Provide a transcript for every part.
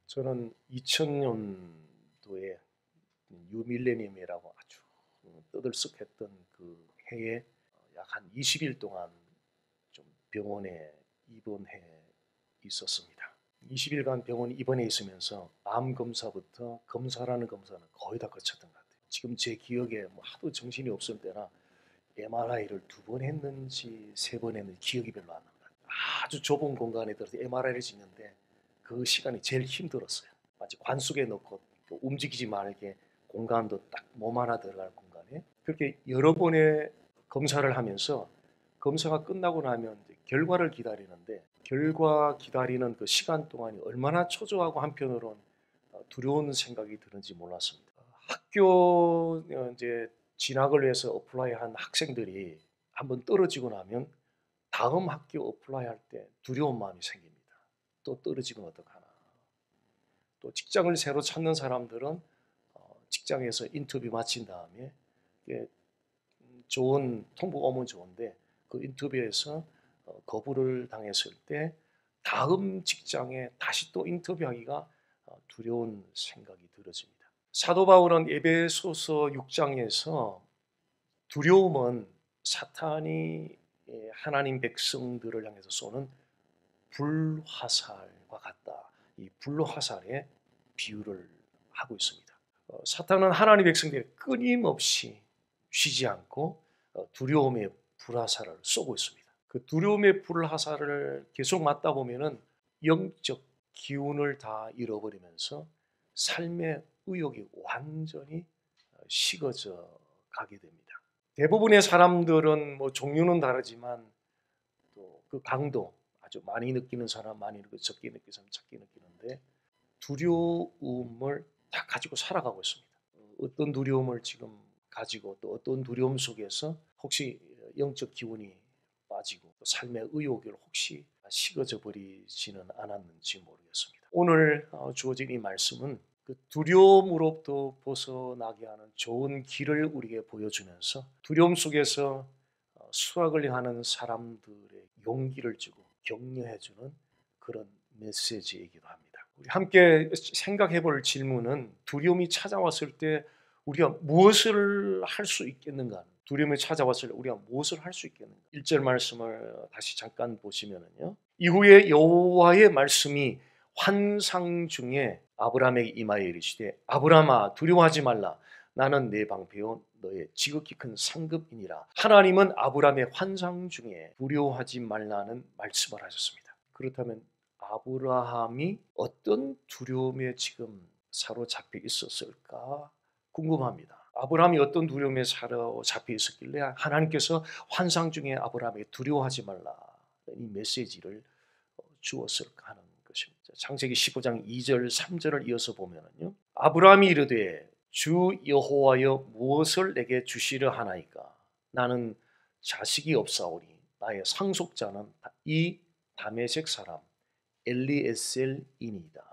저는 2000년도에 뉴밀레니엄이라고 아주 떠들썩했던 그 해에 약 한 20일 동안 좀 병원에 입원해 있었습니다. 20일간 병원 입원해 있으면서 암 검사부터 검사라는 검사는 거의 다 거쳤던 것 같아요. 지금 제 기억에 하도 정신이 없을 때나 MRI를 2번 했는지 3번 했는지 기억이 별로 안 납니다. 아주 좁은 공간에 들어서 MRI를 짓는데 그 시간이 제일 힘들었어요. 마치 관 속에 넣고 또 움직이지 말게 공간도 딱 몸 하나 들어갈 공간에 그렇게 여러 번의 검사를 하면서 검사가 끝나고 나면 이제 결과를 기다리는데 결과 기다리는 그 시간 동안이 얼마나 초조하고 한편으로는 두려운 생각이 드는지 몰랐습니다. 학교 이제 진학을 위해서 어플라이한 학생들이 한번 떨어지고 나면 다음 학교 어플라이할 때 두려운 마음이 생깁니다. 또 떨어지면 어떡하나. 또 직장을 새로 찾는 사람들은 직장에서 인터뷰 마친 다음에 좋은 통보가 오면 좋은데 그 인터뷰에서 거부를 당했을 때 다음 직장에 다시 또 인터뷰하기가 두려운 생각이 들어집니다. 사도 바울은 에베소서 6장에서 두려움은 사탄이 하나님 백성들을 향해서 쏘는 불화살과 같다. 이 불화살에 비유를 하고 있습니다. 사탄은 하나님 백성들이 끊임없이 쉬지 않고 두려움의 불화살을 쏘고 있습니다. 그 두려움의 불화살을 계속 맞다 보면은 영적 기운을 다 잃어버리면서 삶의 의욕이 완전히 식어져 가게 됩니다. 대부분의 사람들은 종류는 다르지만 또 그 강도 아주 많이 느끼는 사람 많이 느끼고 적게 느끼는 사람 적게 느끼는데 두려움을 다 가지고 살아가고 있습니다. 어떤 두려움을 지금 가지고 또 어떤 두려움 속에서 혹시 영적 기운이 빠지고 또 삶의 의욕이 혹시 식어져 버리지는 않았는지 모르겠습니다. 오늘 주어진 이 말씀은 그 두려움으로부터 벗어나게 하는 좋은 길을 우리에게 보여주면서 두려움 속에서 수학을 향하는 사람들의 용기를 주고 격려해주는 그런 메시지이기도 합니다. 우리 함께 생각해 볼 질문은 두려움이 찾아왔을 때 우리가 무엇을 할 수 있겠는가? 두려움이 찾아왔을 때 우리가 무엇을 할 수 있겠는가? 1절 말씀을 다시 잠깐 보시면은요. 이후에 여호와의 말씀이 환상 중에 아브라함에게 임하여 이르시되 아브라함아 두려워하지 말라. 나는 내 방패요 너의 지극히 큰 상급이니라. 하나님은 아브라함의 환상 중에 두려워하지 말라는 말씀을 하셨습니다. 그렇다면 아브라함이 어떤 두려움에 지금 사로잡혀 있었을까 궁금합니다. 아브라함이 어떤 두려움에 사로잡혀 있었길래 하나님께서 환상 중에 아브라함에게 두려워하지 말라 이 메시지를 주었을까 하는 것입니다. 창세기 15장 2절 3절을 이어서 보면은요. 아브라함이 이르되 주 여호와여 무엇을 내게 주시려 하나이까? 나는 자식이 없사오니 나의 상속자는 이 다메섹 사람 엘리에셀이니이다.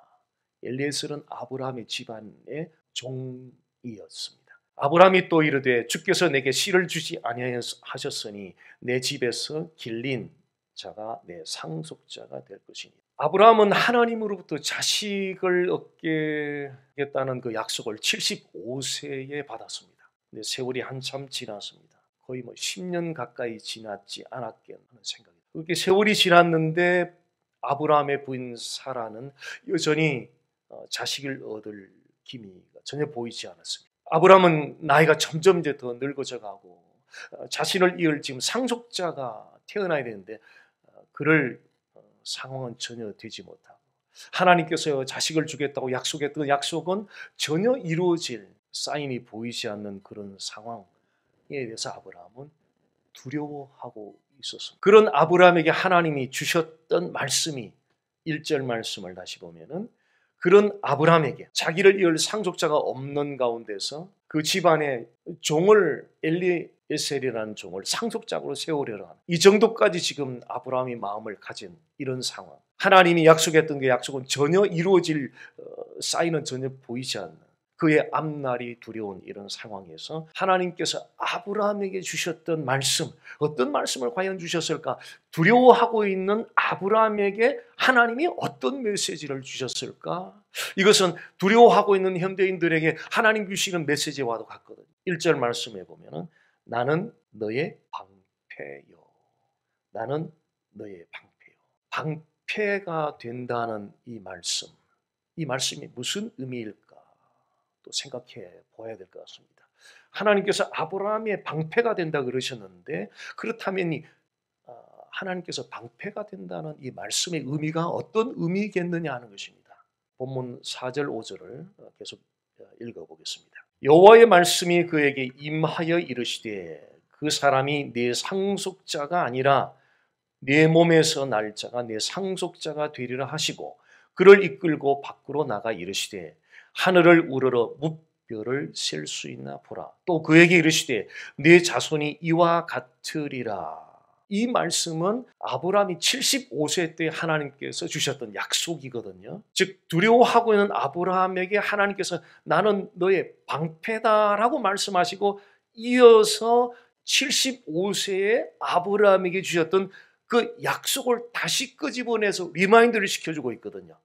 엘리에셀은 아브라함의 집안의 종이었습니다. 아브라함이 또 이르되 주께서 내게 씨를 주지 아니하셨으니 내 집에서 길린 자가 내 상속자가 될 것이니. 아브라함은 하나님으로부터 자식을 얻게 하겠다는 그 약속을 75세에 받았습니다. 근데 세월이 한참 지났습니다. 거의 10년 가까이 지났지 않았겠나 하는 생각이. 그렇게 세월이 지났는데 아브라함의 부인 사라는 여전히 자식을 얻을 기미가 전혀 보이지 않았습니다. 아브라함은 나이가 점점 이제 더 늙어져 가고 자신을 이을 지금 상속자가 태어나야 되는데 그럴 상황은 전혀 되지 못하고 하나님께서 자식을 주겠다고 약속했던 약속은 전혀 이루어질 사인이 보이지 않는 그런 상황에 대해서 아브라함은 두려워하고 있었습니다. 그런 아브라함에게 하나님이 주셨던 말씀이 1절 말씀을 다시 보면은 그런 아브라함에게 자기를 이을 상속자가 없는 가운데서 그 집안의 종을 엘리에셀이라는 종을 상속자로 세우려는 이 정도까지 지금 아브라함이 마음을 가진 이런 상황. 하나님이 약속했던 그 약속은 전혀 이루어질 사인은 전혀 보이지 않는 그의 앞날이 두려운 이런 상황에서 하나님께서 아브라함에게 주셨던 말씀, 어떤 말씀을 과연 주셨을까? 두려워하고 있는 아브라함에게 하나님이 어떤 메시지를 주셨을까? 이것은 두려워하고 있는 현대인들에게 하나님 주시는 메시지와도 같거든요. 1절 말씀에 보면은 나는 너의 방패요. 나는 너의 방패요. 방패가 된다는 이 말씀이 무슨 의미일까? 또 생각해 보아야 될 것 같습니다. 하나님께서 아브라함의 방패가 된다 그러셨는데 그렇다면 하나님께서 방패가 된다는 이 말씀의 의미가 어떤 의미겠느냐 하는 것입니다. 본문 4절 5절을 계속 읽어보겠습니다. 여호와의 말씀이 그에게 임하여 이르시되 그 사람이 네 상속자가 아니라 네 몸에서 날 자가 네 상속자가 되리라 하시고 그를 이끌고 밖으로 나가 이르시되 하늘을 우러러 무뼈를 셀 수 있나 보라. 또 그에게 이르시되 네 자손이 이와 같으리라. 이 말씀은 아브라함이 75세 때 하나님께서 주셨던 약속이거든요. 즉 두려워하고 있는 아브라함에게 하나님께서 나는 너의 방패다라고 말씀하시고 이어서 75세의 아브라함에게 주셨던 그 약속을 다시 끄집어내서 리마인드를 시켜주고 있거든요.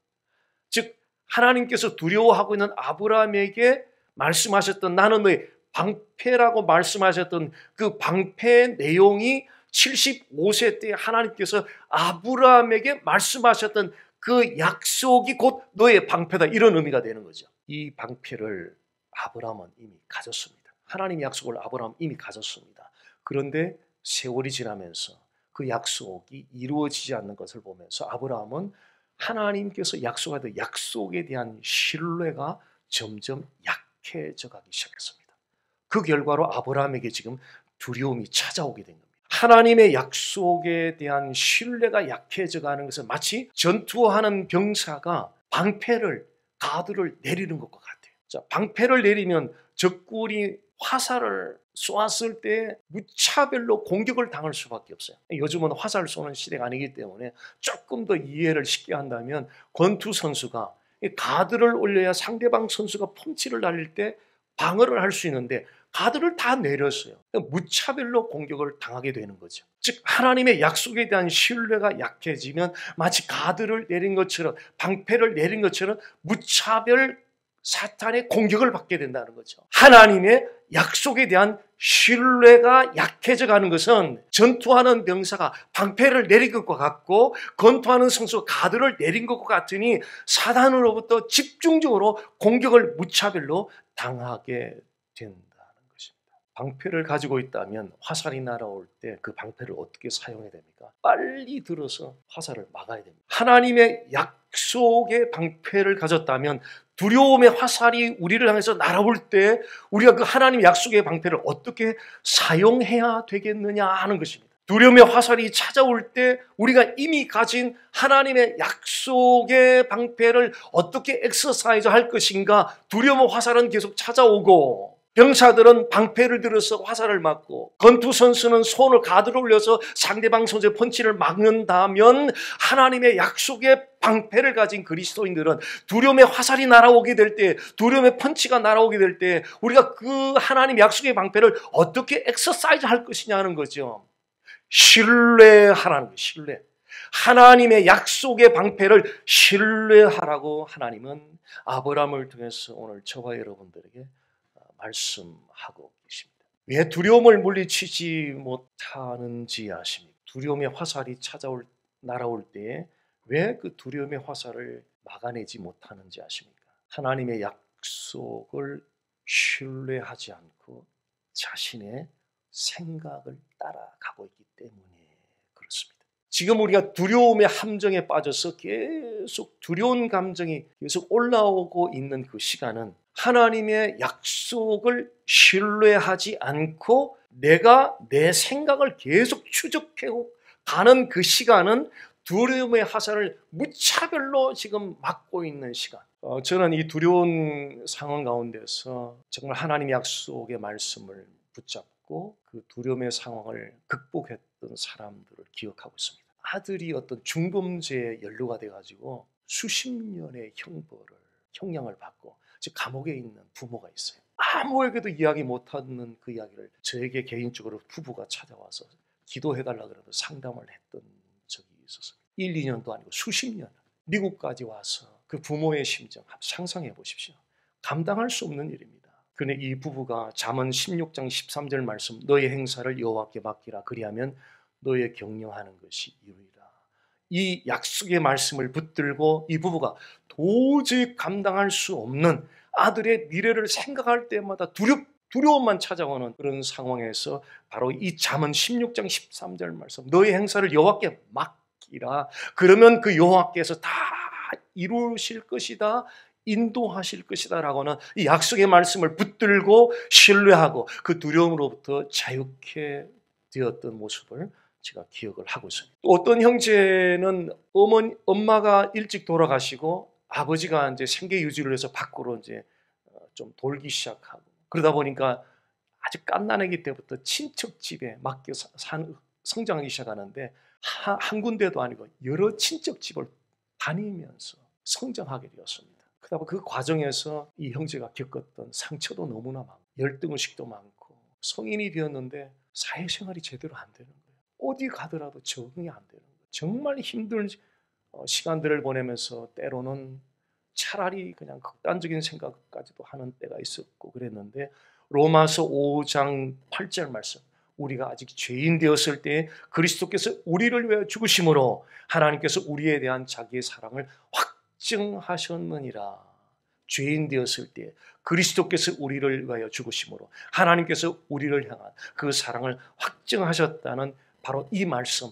즉 하나님께서 두려워하고 있는 아브라함에게 말씀하셨던 나는 너의 방패라고 말씀하셨던 그 방패의 내용이 75세 때 하나님께서 아브라함에게 말씀하셨던 그 약속이 곧 너의 방패다 이런 의미가 되는 거죠. 이 방패를 아브라함은 이미 가졌습니다. 하나님의 약속을 아브라함은 이미 가졌습니다. 그런데 세월이 지나면서 그 약속이 이루어지지 않는 것을 보면서 아브라함은 하나님께서 약속하던 약속에 대한 신뢰가 점점 약해져 가기 시작했습니다. 그 결과로 아브라함에게 지금 두려움이 찾아오게 된 겁니다. 하나님의 약속에 대한 신뢰가 약해져 가는 것은 마치 전투하는 병사가 가드를 내리는 것과 같아요. 자, 방패를 내리면 적군이 화살을 쏘았을 때 무차별로 공격을 당할 수밖에 없어요. 요즘은 화살 쏘는 시대가 아니기 때문에 조금 더 이해를 쉽게 한다면 권투 선수가 가드를 올려야 상대방 선수가 펀치를 날릴 때 방어를 할 수 있는데 가드를 다 내렸어요. 무차별로 공격을 당하게 되는 거죠. 즉 하나님의 약속에 대한 신뢰가 약해지면 마치 가드를 내린 것처럼 방패를 내린 것처럼 무차별 사탄의 공격을 받게 된다는 거죠. 하나님의 약속에 대한 신뢰가 약해져 가는 것은 전투하는 병사가 방패를 내린 것과 같고 권투하는 선수가 가드를 내린 것과 같으니 사단으로부터 집중적으로 공격을 무차별로 당하게 된다는 것입니다. 방패를 가지고 있다면 화살이 날아올 때 그 방패를 어떻게 사용해야 됩니까? 빨리 들어서 화살을 막아야 됩니다. 하나님의 약속의 방패를 가졌다면 두려움의 화살이 우리를 향해서 날아올 때 우리가 그 하나님의 약속의 방패를 어떻게 사용해야 되겠느냐 하는 것입니다. 두려움의 화살이 찾아올 때 우리가 이미 가진 하나님의 약속의 방패를 어떻게 엑서사이즈 할 것인가. 두려움의 화살은 계속 찾아오고 병사들은 방패를 들어서 화살을 맞고 권투 선수는 손을 가드로 올려서 상대방 선수의 펀치를 막는다면 하나님의 약속의 방패를 가진 그리스도인들은 두려움의 화살이 날아오게 될 때, 두려움의 펀치가 날아오게 될 때 우리가 그 하나님의 약속의 방패를 어떻게 엑서사이즈 할 것이냐 하는 거죠. 신뢰하라는 거예요. 신뢰. 하나님의 약속의 방패를 신뢰하라고 하나님은 아브라함을 통해서 오늘 저와 여러분들에게 말씀하고 계십니다. 왜 두려움을 물리치지 못하는지 아십니까? 두려움의 화살이 날아올 때에 왜 그 두려움의 화살을 막아내지 못하는지 아십니까? 하나님의 약속을 신뢰하지 않고 자신의 생각을 따라가고 있기 때문에 그렇습니다. 지금 우리가 두려움의 함정에 빠져서 계속 두려운 감정이 계속 올라오고 있는 그 시간은 하나님의 약속을 신뢰하지 않고 내가 내 생각을 계속 추적해 가는 그 시간은 두려움의 화살을 무차별로 지금 맞고 있는 시간. 저는 이 두려운 상황 가운데서 정말 하나님의 약속의 말씀을 붙잡고 그 두려움의 상황을 극복했던 사람들을 기억하고 있습니다. 아들이 어떤 중범죄에 연루가 돼가지고 수십 년의 형량을 받고 즉 감옥에 있는 부모가 있어요. 아무에게도 이야기 못하는 그 이야기를 저에게 개인적으로 부부가 찾아와서 기도해달라 그래도 상담을 했던 적이 있었어요. 1, 2년도 아니고 수십 년 미국까지 와서 그 부모의 심정 상상해 보십시오. 감당할 수 없는 일입니다. 그런데 이 부부가 잠언 16장 13절 말씀, 너의 행사를 여호와께 맡기라, 그리하면 너의 격려하는 것이 이루리라. 이 약속의 말씀을 붙들고 이 부부가 도저히 감당할 수 없는 아들의 미래를 생각할 때마다 두려움만 찾아오는 그런 상황에서 바로 이 잠언 16장 13절 말씀, 너의 행사를 여호와께 맡기라, 그러면 그 여호와께서 다 이루실 것이다, 인도하실 것이다 라고는 이 약속의 말씀을 붙들고 신뢰하고 그 두려움으로부터 자유케 되었던 모습을 제가 기억을 하고 있습니다. 또 어떤 형제는 엄마가 일찍 돌아가시고 아버지가 이제 생계 유지를 위해서 밖으로 이제 좀 돌기 시작하고, 그러다 보니까 아주 갓난아기 때부터 친척 집에 맡겨 성장하기 시작하는데 한 군데도 아니고 여러 친척 집을 다니면서 성장하게 되었습니다. 그러다 보니 그 과정에서 이 형제가 겪었던 상처도 너무나 많고 열등의식도 많고 성인이 되었는데 사회생활이 제대로 안 되는 거예요. 어디 가더라도 적응이 안 되는 거예요. 정말 힘든 시간들을 보내면서 때로는 차라리 그냥 극단적인 생각까지도 하는 때가 있었고 그랬는데, 로마서 5장 8절 말씀, 우리가 아직 죄인 되었을 때 그리스도께서 우리를 위하여 죽으심으로 하나님께서 우리에 대한 자기의 사랑을 확증하셨느니라. 죄인 되었을 때 그리스도께서 우리를 위하여 죽으심으로 하나님께서 우리를 향한 그 사랑을 확증하셨다는 바로 이 말씀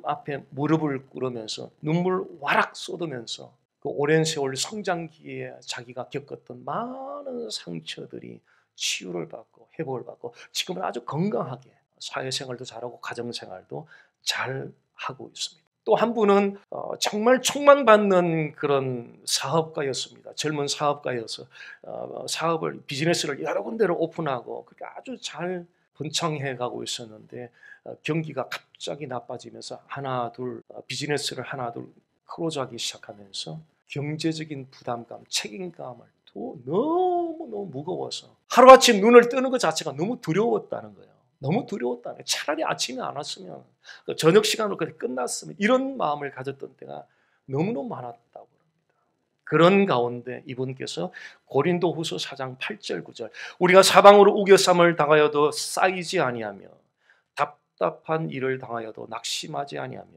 앞에 무릎을 꿇으면서 눈물 와락 쏟으면서 그 오랜 세월 성장기에 자기가 겪었던 많은 상처들이 치유를 받고 회복을 받고 지금은 아주 건강하게 사회생활도 잘하고 가정생활도 잘 하고 있습니다. 또 한 분은 정말 촉망받는 그런 사업가였습니다. 젊은 사업가여서 비즈니스를 여러 군데를 오픈하고 그렇게 아주 잘 번창해 가고 있었는데 경기가 갑자기 나빠지면서 비즈니스를 하나둘 크로즈하기 시작하면서 경제적인 부담감, 책임감을 또 너무 무거워서 하루아침 눈을 뜨는 것 자체가 너무 두려웠다는 거예요. 너무 두려웠다는 거예요. 차라리 아침에 안 왔으면, 저녁 시간으로 끝났으면, 이런 마음을 가졌던 때가 너무너무 많았다고 합니다. 그런 가운데 이분께서 고린도후서 4장 8절 9절, 우리가 사방으로 우겨쌈을 당하여도 쌓이지 아니하며 답답한 일을 당하여도 낙심하지 아니하며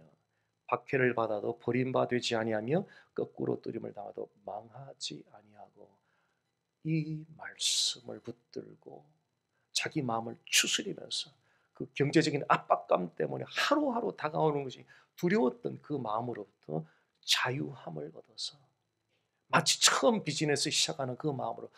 박해를 받아도 버림받지 아니하며 거꾸로 뜨림을 당하도 망하지 아니하고, 이 말씀을 붙들고 자기 마음을 추스리면서 그 경제적인 압박감 때문에 하루하루 다가오는 것이 두려웠던 그 마음으로부터 자유함을 얻어서 마치 처음 비즈니스 시작하는 그 마음으로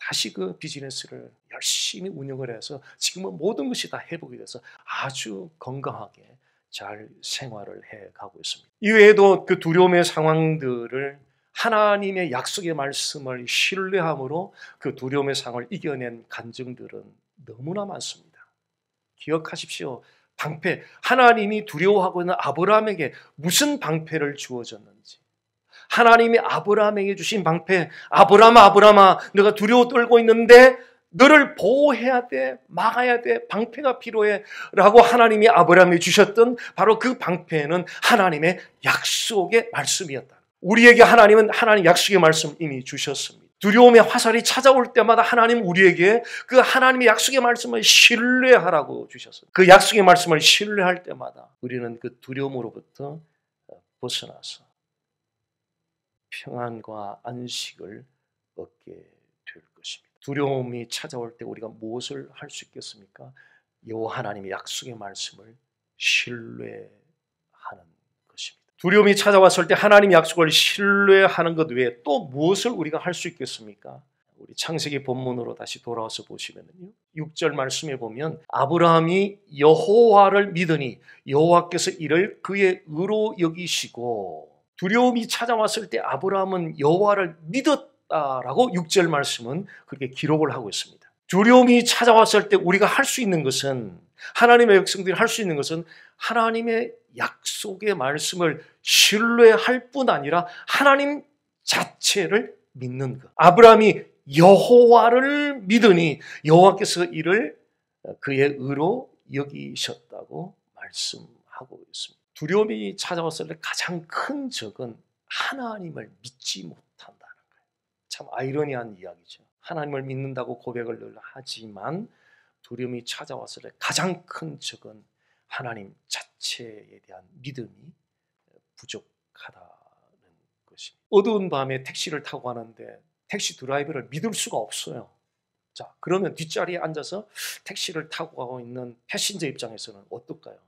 다시 그 비즈니스를 열심히 운영을 해서 지금은 모든 것이 다 회복이 돼서 아주 건강하게 잘 생활을 해가고 있습니다. 이외에도 그 두려움의 상황들을 하나님의 약속의 말씀을 신뢰함으로 그 두려움의 상황을 이겨낸 간증들은 너무나 많습니다. 기억하십시오. 방패, 하나님이 두려워하고 있는 아브라함에게 무슨 방패를 주어졌는지, 하나님이 아브라함에게 주신 방패, 아브라함아 너가 두려워 떨고 있는데 너를 보호해야 돼, 막아야 돼, 방패가 필요해 라고 하나님이 아브라함에게 주셨던 바로 그 방패는 하나님의 약속의 말씀이었다. 우리에게 하나님은 하나님 약속의 말씀 이미 주셨습니다. 두려움의 화살이 찾아올 때마다 하나님 우리에게 그 하나님의 약속의 말씀을 신뢰하라고 주셨어요. 그 약속의 말씀을 신뢰할 때마다 우리는 그 두려움으로부터 벗어나서 평안과 안식을 얻게 될 것입니다. 두려움이 찾아올 때 우리가 무엇을 할 수 있겠습니까? 여호와 하나님의 약속의 말씀을 신뢰하는 것입니다. 두려움이 찾아왔을 때 하나님 약속을 신뢰하는 것 외에 또 무엇을 우리가 할 수 있겠습니까? 우리 창세기 본문으로 다시 돌아와서 보시면요, 6절 말씀에 보면 아브라함이 여호와를 믿으니 여호와께서 이를 그의 의로 여기시고, 두려움이 찾아왔을 때 아브라함은 여호와를 믿었다라고 6절 말씀은 그렇게 기록을 하고 있습니다. 두려움이 찾아왔을 때 우리가 할 수 있는 것은, 하나님의 백성들이 할 수 있는 것은 하나님의 약속의 말씀을 신뢰할 뿐 아니라 하나님 자체를 믿는 것. 아브라함이 여호와를 믿으니 여호와께서 이를 그의 의로 여기셨다고 말씀하고 있습니다. 두려움이 찾아왔을 때 가장 큰 적은 하나님을 믿지 못한다는 거예요. 참 아이러니한 이야기죠. 하나님을 믿는다고 고백을 늘 하지만 두려움이 찾아왔을 때 가장 큰 적은 하나님 자체에 대한 믿음이 부족하다는 것입니다. 어두운 밤에 택시를 타고 가는데 택시 드라이버를 믿을 수가 없어요. 자, 그러면 뒷자리에 앉아서 택시를 타고 가고 있는 패신저 입장에서는 어떨까요?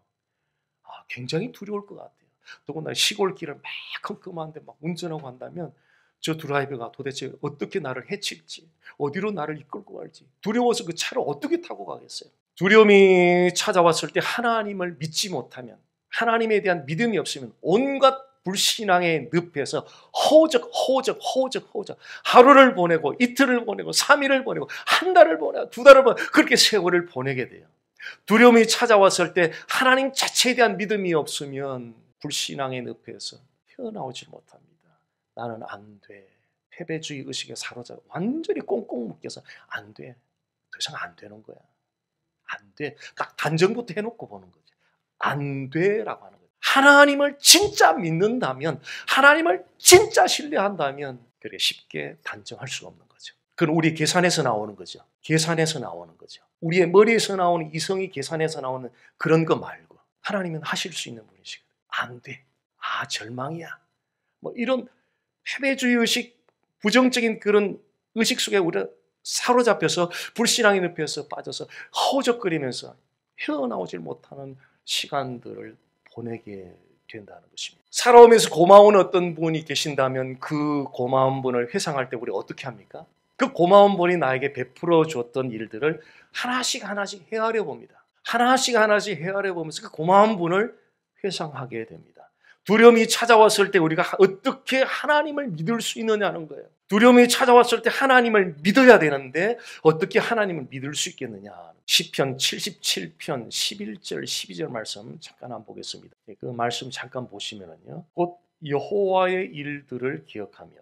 굉장히 두려울 것 같아요. 더군다나 시골길을 막 컴컴한데 막 운전하고 간다면 저 드라이버가 도대체 어떻게 나를 해칠지, 어디로 나를 이끌고 갈지 두려워서 그 차를 어떻게 타고 가겠어요? 두려움이 찾아왔을 때 하나님을 믿지 못하면, 하나님에 대한 믿음이 없으면 온갖 불신앙의 늪에서 허우적 하루를 보내고 이틀을 보내고 3일을 보내고 한 달을 보내고 2달을 보내고 그렇게 세월을 보내게 돼요. 두려움이 찾아왔을 때 하나님 자체에 대한 믿음이 없으면 불신앙의 늪에서 헤어나오지 못합니다. 나는 안 돼. 패배주의 의식에 사로잡혀 완전히 꽁꽁 묶여서 안 돼. 더 이상 안 되는 거야. 안 돼. 딱 단정부터 해놓고 보는 거죠. 안 돼라고 하는 거예요. 하나님을 진짜 믿는다면, 하나님을 진짜 신뢰한다면 그렇게 쉽게 단정할 수가 없는 거죠. 그건 우리 계산에서 나오는 거죠. 계산에서 나오는 거죠. 우리의 머리에서 나오는 이성이 계산에서 나오는 그런 거 말고 하나님은 하실 수 있는 분이시거든요. 안 돼. 절망이야. 뭐 이런 패배주의 의식, 부정적인 그런 의식 속에 우리가 사로잡혀서 불신앙의 늪에서 빠져서 허우적거리면서 헤어나오질 못하는 시간들을 보내게 된다는 것입니다. 살아오면서 고마운 어떤 분이 계신다면 그 고마운 분을 회상할 때 우리 어떻게 합니까? 그 고마운 분이 나에게 베풀어 줬던 일들을 하나씩 헤아려 봅니다. 하나씩 헤아려 보면서 그 고마운 분을 회상하게 됩니다. 두려움이 찾아왔을 때 우리가 어떻게 하나님을 믿을 수 있느냐는 거예요. 두려움이 찾아왔을 때 하나님을 믿어야 되는데 어떻게 하나님을 믿을 수 있겠느냐. 시편 77편 11절 12절 말씀 잠깐 한번 보겠습니다. 그 말씀 잠깐 보시면은요. 곧 여호와의 일들을 기억하며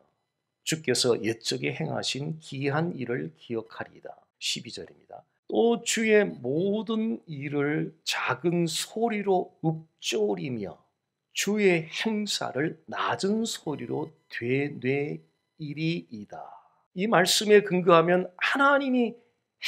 주께서 옛적에 행하신 기이한 일을 기억하리이다. 12절입니다. 또 주의 모든 일을 작은 소리로 읊조리며 주의 행사를 낮은 소리로 되뇌이리이다. 이 말씀에 근거하면 하나님이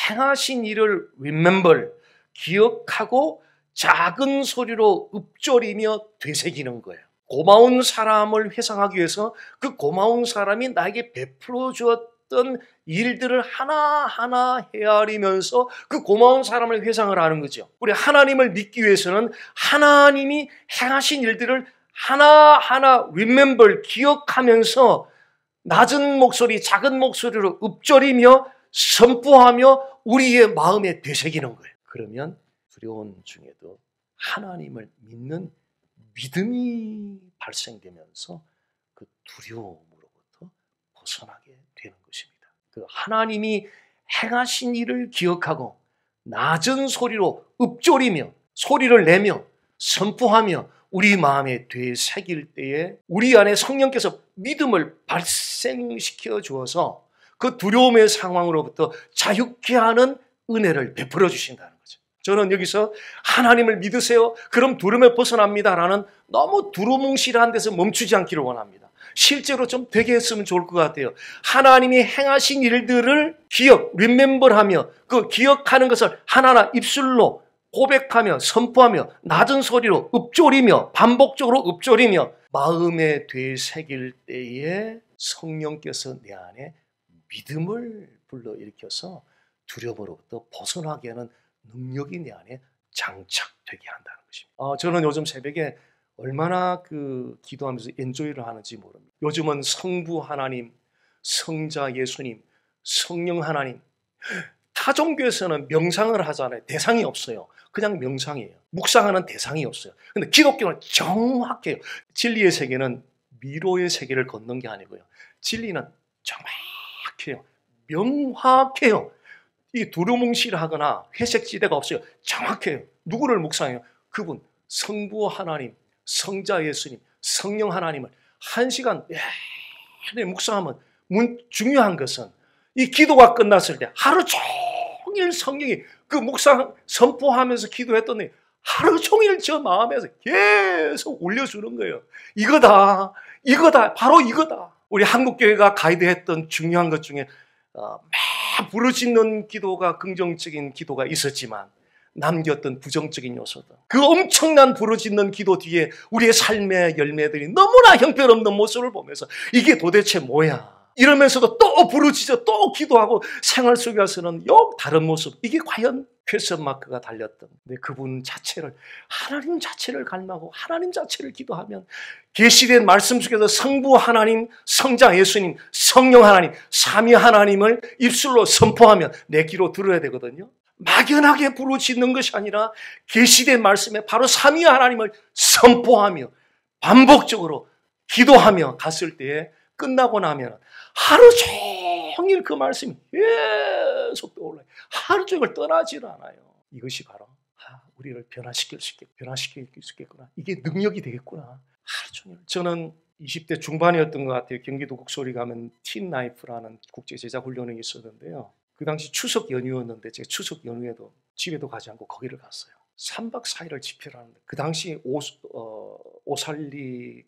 행하신 일을 remember, 기억하고 작은 소리로 읊조리며 되새기는 거예요. 고마운 사람을 회상하기 위해서 그 고마운 사람이 나에게 베풀어 주었던 일들을 하나하나 헤아리면서 그 고마운 사람을 회상을 하는 거죠. 우리 하나님을 믿기 위해서는 하나님이 행하신 일들을 하나하나 remember, 기억하면서 낮은 목소리, 작은 목소리로 읊조리며 선포하며 우리의 마음에 되새기는 거예요. 그러면 두려움 중에도 하나님을 믿는 믿음이 발생되면서 그 두려움으로부터 벗어나게 되는 것입니다. 그 하나님이 행하신 일을 기억하고 낮은 소리로 읊조리며 소리를 내며 선포하며 우리 마음에 되새길 때에 우리 안에 성령께서 믿음을 발생시켜 주어서 그 두려움의 상황으로부터 자유케 하는 은혜를 베풀어 주신다는 거죠. 저는 여기서 하나님을 믿으세요. 그럼 두려움에 벗어납니다라는 너무 두루뭉실한 데서 멈추지 않기를 원합니다. 실제로 좀 되게 했으면 좋을 것 같아요. 하나님이 행하신 일들을 remember하며 그 기억하는 것을 하나하나 입술로 고백하며 선포하며 낮은 소리로 읊조리며 반복적으로 읊조리며 마음에 되새길 때에 성령께서 내 안에 믿음을 불러일으켜서 두려움으로부터 벗어나게 하는 능력이 내 안에 장착되게 한다는 것입니다. 저는 요즘 새벽에 얼마나 기도하면서 엔조이를 하는지 모릅니다. 요즘은 성부 하나님, 성자 예수님, 성령 하나님, 타종교에서는 명상을 하잖아요. 대상이 없어요. 그냥 명상이에요. 묵상하는 대상이 없어요. 근데 기독교는 정확해요. 진리의 세계는 미로의 세계를 걷는 게 아니고요. 진리는 정확해요. 명확해요. 이 두루뭉실하거나 회색지대가 없어요. 정확해요. 누구를 묵상해요? 그분, 성부 하나님, 성자 예수님, 성령 하나님을 1시간 내내 묵상하면 중요한 것은 이 기도가 끝났을 때 하루 종일 성령이 그 묵상 선포하면서 기도했더니 하루 종일 저 마음에서 계속 올려주는 거예요. 이거다, 이거다, 바로 이거다. 우리 한국교회가 가이드했던 중요한 것 중에 막 부르짖는 기도가 긍정적인 기도가 있었지만 남겼던 부정적인 요소들, 그 엄청난 부르짖는 기도 뒤에 우리의 삶의 열매들이 너무나 형편없는 모습을 보면서 이게 도대체 뭐야? 이러면서도 또 부르짖어 또 기도하고 생활 속에서는 다른 모습. 이게 과연 퀘스천 마크가 달렸던 그분 자체를, 하나님 자체를 갈망하고 하나님 자체를 기도하면 계시된 말씀 속에서 성부 하나님, 성자 예수님, 성령 하나님, 삼위 하나님을 입술로 선포하면 내 귀로 들어야 되거든요. 막연하게 부르짖는 것이 아니라 계시된 말씀에 바로 삼위 하나님을 선포하며 반복적으로 기도하며 갔을 때에 끝나고 나면 하루 종일 그 말씀이 계속 떠올라요. 하루 종일 떠나질 않아요. 이것이 바로 우리를 변화시킬 수 있겠구나. 이게 능력이 되겠구나. 하루 종일. 저는 20대 중반이었던 것 같아요. 경기도 국소리 가면 틴나이프라는 국제 제작 훈련이 있었는데요. 그 당시 추석 연휴였는데 제가 추석 연휴에도 집에도 가지 않고 거기를 갔어요. 3박 4일을 집회를 하는데 그 당시 오살리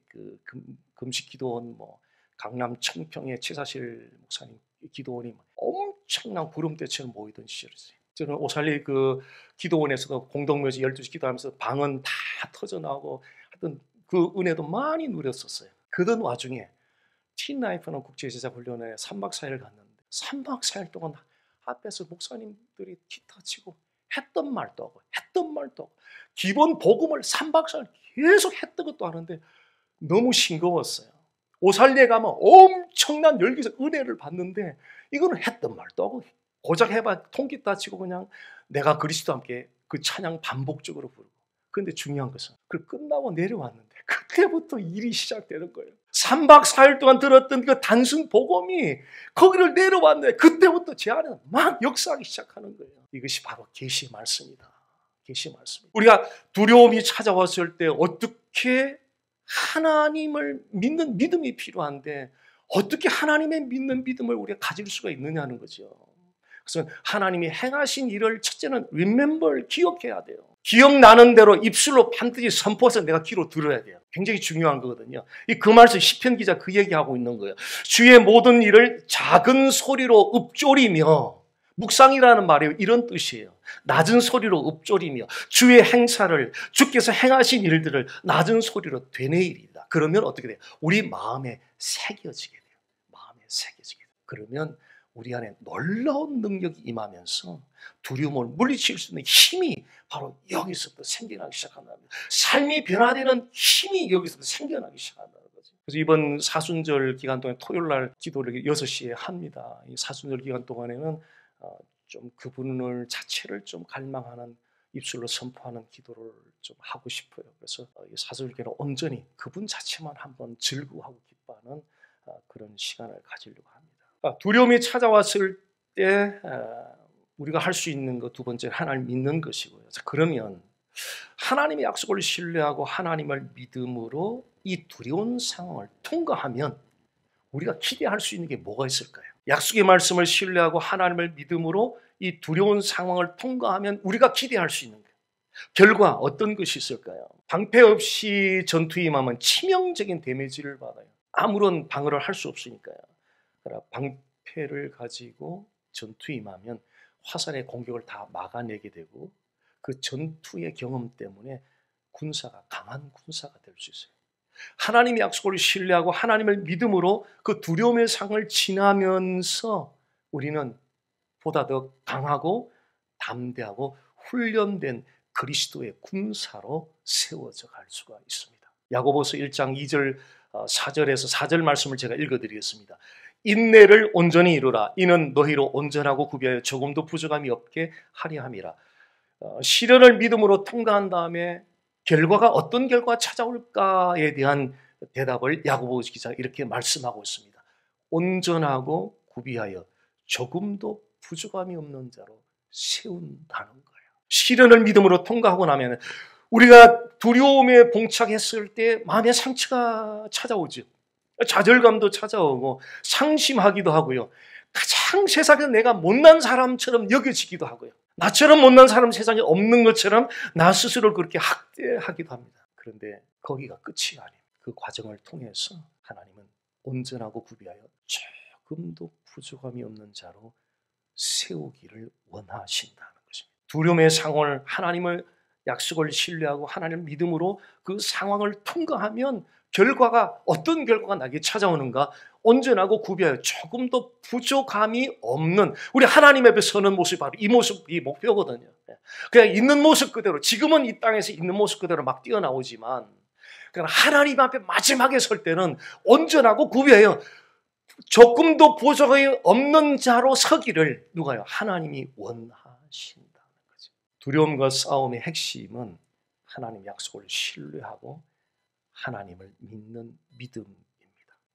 금식 기도원, 강남 청평의 최사실 목사님 기도원이 엄청난 구름대처럼 모이던 시절이었어요. 저는 오살리 그 기도원에서도 공동묘지 12시 기도하면서 방언 다 터져 나오고 하여튼 그 은혜도 많이 누렸었어요. 그런 와중에 틴나이프는 국제제작 훈련에 3박 4일 갔는데 3박 4일 동안 앞에서 목사님들이 기타 치고 했던 말도 하고 기본 복음을 3박 4일 계속 했던 것도 하는데 너무 싱거웠어요. 오살리에 가면 엄청난 열기서 은혜를 받는데 이거는 했던 말도 하고 고작 해봐 통기타 치고 그냥 내가 그리스도 함께 그 찬양 반복적으로 부르고. 그런데 중요한 것은 그 끝나고 내려왔는데 그때부터 일이 시작되는 거예요. 3박 4일 동안 들었던 그 단순 복음이 거기를 내려왔는데 그때부터 제 안에는 막 역사하기 시작하는 거예요. 이것이 바로 계시 말씀이다. 계시 말씀. 우리가 두려움이 찾아왔을 때 어떻게 하나님을 믿는 믿음이 필요한데 어떻게 하나님의 믿는 믿음을 우리가 가질 수가 있느냐는 거죠. 그래서 하나님이 행하신 일을 첫째는 remember, 기억해야 돼요. 기억나는 대로 입술로 반드시 선포해서 내가 귀로 들어야 돼요. 굉장히 중요한 거거든요. 그 말씀 시편 기자 그 얘기하고 있는 거예요. 주의 모든 일을 작은 소리로 읊조리며, 묵상이라는 말이 이런 뜻이에요. 낮은 소리로 읊조리며 주의 행사를, 주께서 행하신 일들을 낮은 소리로 되뇌이리다. 그러면 어떻게 돼요? 우리 마음에 새겨지게 돼요. 마음에 새겨지게 돼요. 그러면 우리 안에 놀라운 능력이 임하면서 두려움을 물리칠 수 있는 힘이 바로 여기서부터 생겨나기 시작한다는 거예요. 삶이 변화되는 힘이 여기서부터 생겨나기 시작한다는 거죠. 그래서 이번 사순절 기간 동안 토요일 날 기도를 6시에 합니다. 이 사순절 기간 동안에는 좀 그분을 자체를 좀 갈망하는, 입술로 선포하는 기도를 좀 하고 싶어요. 그래서 이 사순절기는 온전히 그분 자체만 한번 즐거워하고 기뻐하는 그런 시간을 가지려고 합니다. 두려움이 찾아왔을 때 우리가 할 수 있는 것 두 번째, 하나님 믿는 것이고요. 그러면 하나님의 약속을 신뢰하고 하나님을 믿음으로 이 두려운 상황을 통과하면 우리가 기대할 수 있는 게 뭐가 있을까요? 약속의 말씀을 신뢰하고 하나님을 믿음으로 이 두려운 상황을 통과하면 우리가 기대할 수 있는 거예요. 결과 어떤 것이 있을까요? 방패 없이 전투에 임하면 치명적인 데미지를 받아요. 아무런 방어를 할 수 없으니까요. 방패를 가지고 전투에 임하면 화살의 공격을 다 막아내게 되고 그 전투의 경험 때문에 강한 군사가 될 수 있어요. 하나님의 약속을 신뢰하고 하나님을 믿음으로 그 두려움의 상을 지나면서 우리는 보다 더 강하고 담대하고 훈련된 그리스도의 군사로 세워져 갈 수가 있습니다. 야고보서 1장 2절 4절에서 4절 말씀을 제가 읽어드리겠습니다. 인내를 온전히 이루라. 이는 너희로 온전하고 구비하여 조금도 부족함이 없게 하려 함이라. 시련을 믿음으로 통과한 다음에 결과가 어떤 결과가 찾아올까에 대한 대답을 야고보 기자가 이렇게 말씀하고 있습니다. 온전하고 구비하여 조금도 부족함이 없는 자로 세운다는 거예요. 시련을 믿음으로 통과하고 나면 우리가 두려움에 봉착했을 때 마음의 상처가 찾아오죠. 좌절감도 찾아오고 상심하기도 하고요. 가장 세상에 내가 못난 사람처럼 여겨지기도 하고요. 나처럼 못난 사람 세상에 없는 것처럼 나 스스로를 그렇게 학대하기도 합니다. 그런데 거기가 끝이 아닙니다. 그 과정을 통해서 하나님은 온전하고 구비하여 조금도 부족함이 없는 자로 세우기를 원하신다는 것입니다. 두려움의 상황을 하나님을 약속을 신뢰하고 하나님을 믿음으로 그 상황을 통과하면 결과가 어떤 결과가 나게 찾아오는가? 온전하고 구비하여 조금도 부족함이 없는 우리 하나님 앞에 서는 모습이 바로 이 모습이 목표거든요. 그냥 있는 모습 그대로 지금은 이 땅에서 있는 모습 그대로 막 뛰어나오지만 그러니까 하나님 앞에 마지막에 설 때는 온전하고 구비하여 조금도 부족함이 없는 자로 서기를 누가요? 하나님이 원하신다는 거죠. 두려움과 싸움의 핵심은 하나님 약속을 신뢰하고 하나님을 믿는 믿음입니다.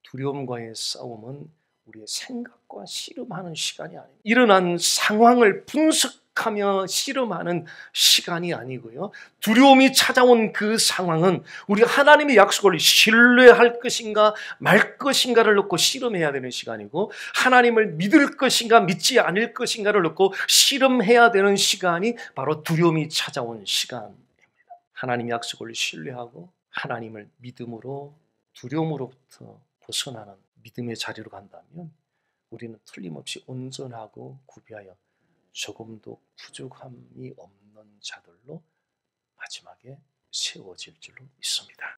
두려움과의 싸움은 우리의 생각과 씨름하는 시간이 아닙니다. 일어난 상황을 분석하며 씨름하는 시간이 아니고요. 두려움이 찾아온 그 상황은 우리가 하나님의 약속을 신뢰할 것인가 말 것인가를 놓고 씨름해야 되는 시간이고 하나님을 믿을 것인가 믿지 않을 것인가를 놓고 씨름해야 되는 시간이 바로 두려움이 찾아온 시간입니다. 하나님의 약속을 신뢰하고 하나님을 믿음으로 두려움으로부터 벗어나는 믿음의 자리로 간다면 우리는 틀림없이 온전하고 구비하여 조금도 부족함이 없는 자들로 마지막에 세워질 줄로 믿습니다.